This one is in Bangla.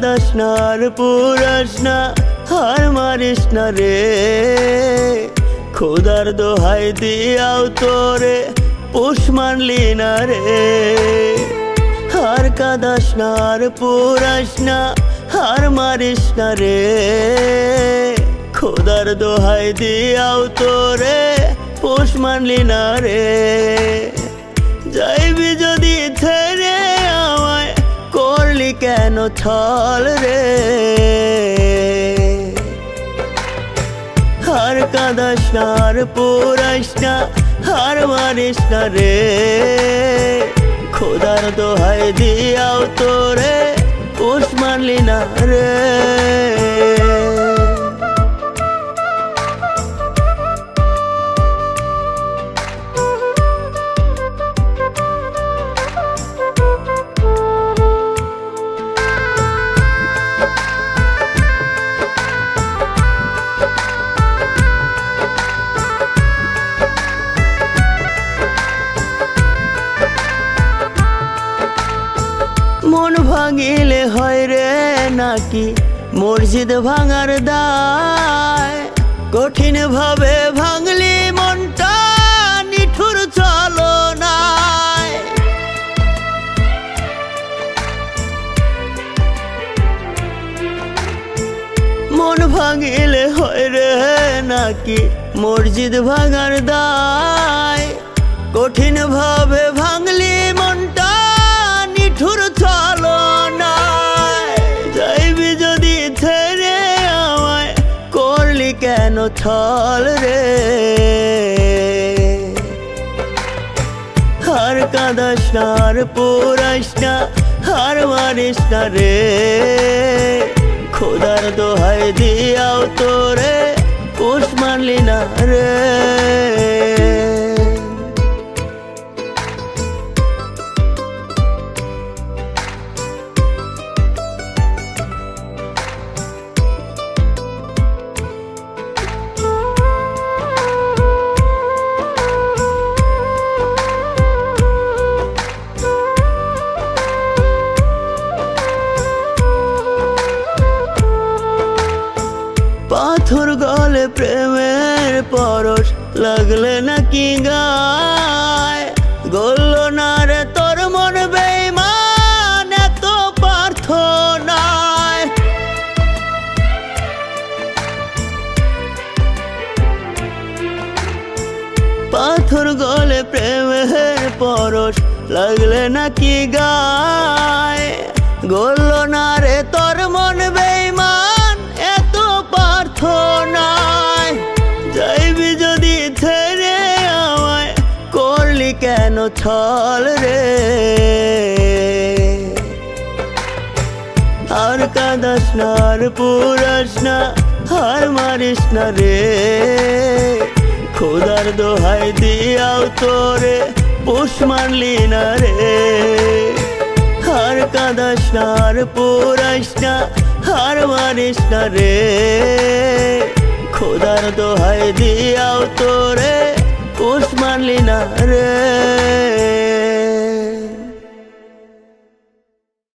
কাঁদাস না আর পুরাস না, হার মারিস না রে। খোদার দোহাই দিয়াও তোরে পোষ মানলি না রে। হার কাঁদাস না আর পুরাস না, হার মারিস না রে। খোদার দোহাই দিয়াও তোরে পোষ মানলি না রে। যাইবি যদি ছেড়ে আমায়, করলি কেন ছল রে। হার কাঁদাস না আর পুরাস না, হার মারিস না রে। খোদার দোহাই দিয়াও তোরে পোষ মানলি না রে। মন ভাঙিলে হয় রে নাকি মসজিদ ভাঙার দায়। কঠিন ভাবে ভাঙলি মনটা, নিঠুর চলো নাই। মন ভাঙিলে হয় রে নাকি মসজিদ ভাঙার দায়। কঠিন ভাবে ভাঙলি মনটা, নিঠুর চলো নাই। যাইবি যদি ছেড়ে আমায়, করলি কেন ছল রে। হার কাঁদাস না আর পুরাস না, হার মারিস না রে। খোদার দোহাই দিয়াও তোরে পোষ মানলি না রে। পাথর গলে প্রেমের পরশ লাগলে নাকি গায়। গলল না রে তোর মন বেঈমান, এত প্রার্থনায়। পাথর গলে প্রেমের পরশ লাগলে নাকি গায়। গলল না রে তোর মন বেঈমান, এত প্রার্থনায়। যাইবি যদি ছেড়ে আমায়, করলি কেন ছল রে। আর কাঁদাস না আর পুরাস না, হার মারিস না রে। খোদার দোহাই দিয়াও তোরে পোষ মানলি না রে। হার কাঁদাস না আর পুরাস না, হার মারিস না রে। খোদার দোহাই দিয়াও তোরে পোষ মানলি না রে।